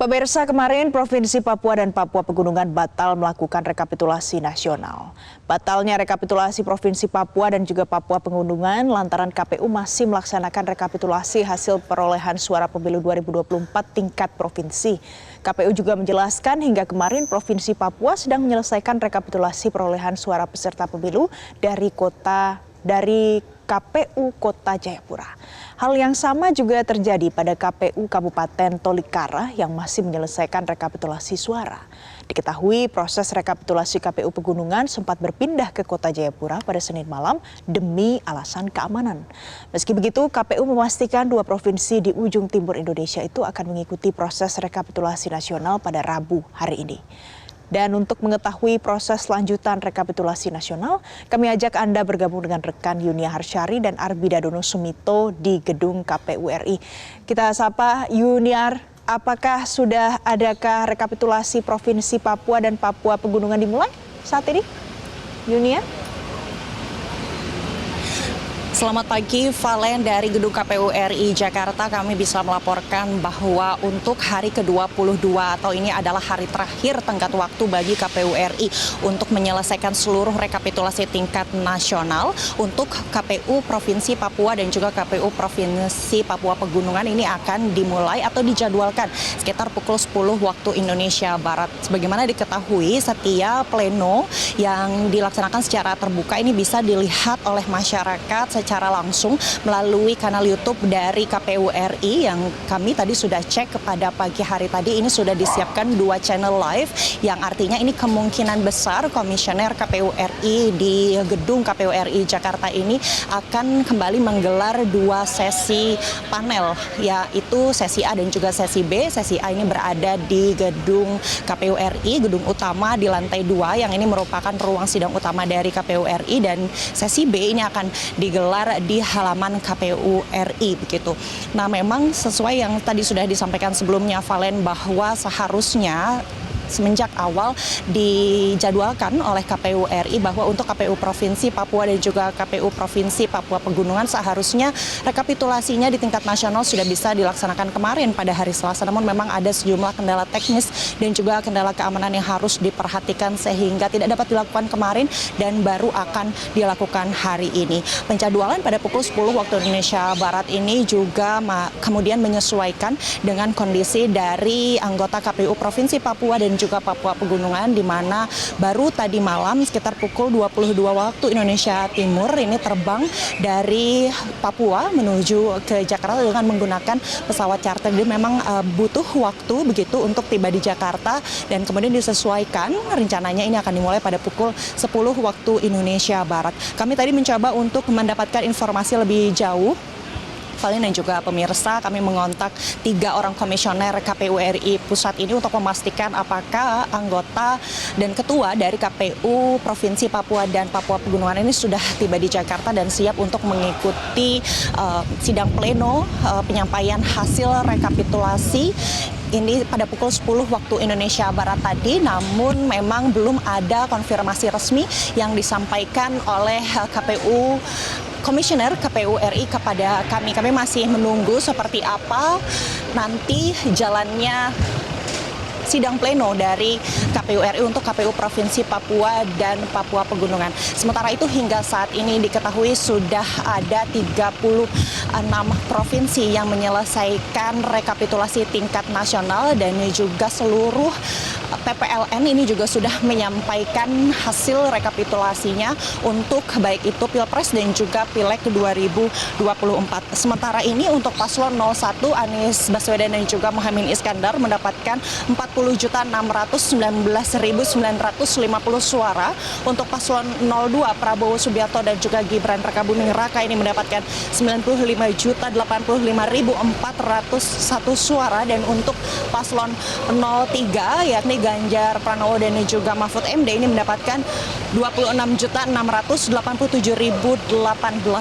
Pemirsa, kemarin Provinsi Papua dan Papua Pegunungan batal melakukan rekapitulasi nasional. Batalnya rekapitulasi Provinsi Papua dan juga Papua Pegunungan lantaran KPU masih melaksanakan rekapitulasi hasil perolehan suara pemilu 2024 tingkat provinsi. KPU juga menjelaskan hingga kemarin Provinsi Papua sedang menyelesaikan rekapitulasi perolehan suara peserta pemilu dari KPU Kota Jayapura. Hal yang sama juga terjadi pada KPU Kabupaten Tolikara yang masih menyelesaikan rekapitulasi suara. Diketahui proses rekapitulasi KPU Pegunungan sempat berpindah ke Kota Jayapura pada Senin malam demi alasan keamanan. Meski begitu, KPU memastikan dua provinsi di ujung timur Indonesia itu akan mengikuti proses rekapitulasi nasional pada Rabu hari ini. Dan untuk mengetahui proses lanjutan rekapitulasi nasional, kami ajak Anda bergabung dengan rekan Yunia Harsyari dan Arbida Dono Sumito di gedung KPU RI. Kita sapa Yuniar, apakah sudah adakah rekapitulasi Provinsi Papua dan Papua Pegunungan dimulai saat ini? Yunia? Selamat pagi, Valen. Dari gedung KPU RI Jakarta kami bisa melaporkan bahwa untuk hari ke-22 atau ini adalah hari terakhir tenggat waktu bagi KPU RI untuk menyelesaikan seluruh rekapitulasi tingkat nasional untuk KPU Provinsi Papua dan juga KPU Provinsi Papua Pegunungan ini akan dimulai atau dijadwalkan sekitar pukul 10 waktu Indonesia Barat. Sebagaimana diketahui, setiap pleno yang dilaksanakan secara terbuka ini bisa dilihat oleh masyarakat secara langsung melalui kanal YouTube dari KPU RI yang kami tadi sudah cek pada pagi hari tadi. Ini sudah disiapkan 2 channel live yang artinya ini kemungkinan besar komisioner KPU RI di gedung KPU RI Jakarta ini akan kembali menggelar 2 sesi panel, yaitu sesi A dan juga sesi B. Sesi A ini berada di gedung KPU RI, gedung utama di lantai 2 yang ini merupakan ruang sidang utama dari KPU RI, dan sesi B ini akan digelar di halaman KPU RI begitu. Nah, memang sesuai yang tadi sudah disampaikan sebelumnya, Valen, bahwa seharusnya semenjak awal dijadwalkan oleh KPU RI bahwa untuk KPU Provinsi Papua dan juga KPU Provinsi Papua Pegunungan seharusnya rekapitulasinya di tingkat nasional sudah bisa dilaksanakan kemarin pada hari Selasa. Namun memang ada sejumlah kendala teknis dan juga kendala keamanan yang harus diperhatikan sehingga tidak dapat dilakukan kemarin dan baru akan dilakukan hari ini. Penjadwalan pada pukul 10 waktu Indonesia Barat ini juga kemudian menyesuaikan dengan kondisi dari anggota KPU Provinsi Papua dan juga Papua Pegunungan, di mana baru tadi malam sekitar pukul 22 waktu Indonesia Timur ini terbang dari Papua menuju ke Jakarta dengan menggunakan pesawat charter. Jadi memang butuh waktu begitu untuk tiba di Jakarta dan kemudian disesuaikan rencananya ini akan dimulai pada pukul 10 waktu Indonesia Barat. Kami tadi mencoba untuk mendapatkan informasi lebih jauh, Valen dan juga pemirsa, kami mengontak 3 orang komisioner KPU RI Pusat ini untuk memastikan apakah anggota dan ketua dari KPU Provinsi Papua dan Papua Pegunungan ini sudah tiba di Jakarta dan siap untuk mengikuti sidang pleno penyampaian hasil rekapitulasi ini pada pukul 10 waktu Indonesia Barat tadi. Namun memang belum ada konfirmasi resmi yang disampaikan oleh Komisioner KPU RI kepada kami. Kami masih menunggu seperti apa nanti jalannya sidang pleno dari KPU RI untuk KPU Provinsi Papua dan Papua Pegunungan. Sementara itu hingga saat ini diketahui sudah ada 36 provinsi yang menyelesaikan rekapitulasi tingkat nasional dan juga seluruh PPLN ini juga sudah menyampaikan hasil rekapitulasinya untuk baik itu Pilpres dan juga Pileg 2024. Sementara ini untuk paslon 01 Anies Baswedan dan juga Muhaimin Iskandar mendapatkan 40.619.950 suara. Untuk paslon 02 Prabowo Subianto dan juga Gibran Rakabuming Raka ini mendapatkan 95.085.401 suara, dan untuk paslon 03 yakni Ganjar Pranowo dan juga Mahfud MD ini mendapatkan 26.687.018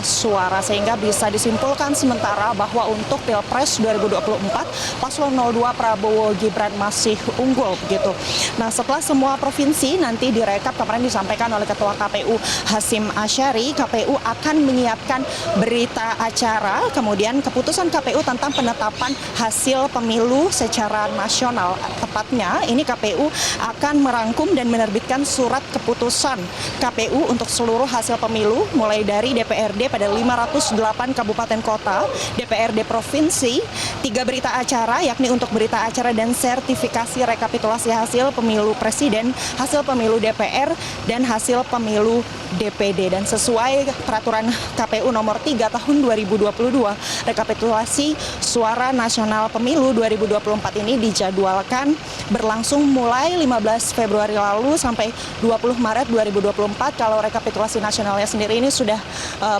suara, sehingga bisa disimpulkan sementara bahwa untuk Pilpres 2024 paslon 02 Prabowo Gibran masih unggul begitu. Nah, setelah semua provinsi nanti direkap, kemarin disampaikan oleh Ketua KPU Hasyim Asyari, KPU akan menyiapkan berita acara, kemudian keputusan KPU tentang penetapan hasil pemilu secara nasional. Tepatnya ini KPU akan merangkum dan menerbitkan surat keputusan KPU untuk seluruh hasil pemilu mulai dari DPRD pada 508 kabupaten kota, DPRD provinsi, 3 berita acara yakni untuk berita acara dan sertifikasi rekapitulasi hasil pemilu presiden, hasil pemilu DPR, dan hasil pemilu DPD. Dan sesuai peraturan KPU nomor 3 tahun 2022, rekapitulasi suara nasional pemilu 2024 ini dijadwalkan berlangsung mulai 15 Februari lalu sampai 20 Maret 2024. Kalau rekapitulasi nasionalnya sendiri ini sudah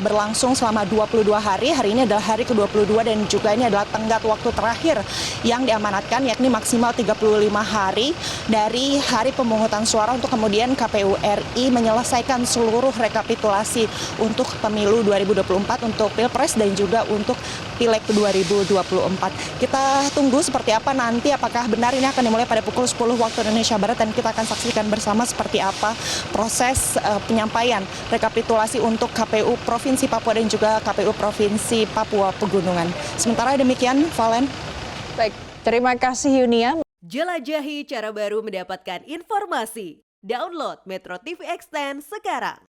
berlangsung selama 22 hari. Hari ini adalah hari ke-22 dan juga ini adalah tenggat waktu terakhir yang diamanatkan, yakni maksimal 35 hari dari hari pemungutan suara untuk kemudian KPU RI menyelesaikan seluruh rekapitulasi untuk pemilu 2024, untuk Pilpres dan juga untuk Pileg 2024. Kita tunggu seperti apa nanti, apakah benar ini akan dimulai pada pukul 10 waktu Indonesia Barat, dan kita akan saksikan bersama seperti apa proses penyampaian rekapitulasi untuk KPU Provinsi Papua dan juga KPU Provinsi Papua Pegunungan. Sementara demikian, Valen. Baik, terima kasih Yunia. Jelajahi cara baru mendapatkan informasi. Download Metro TV Extend sekarang.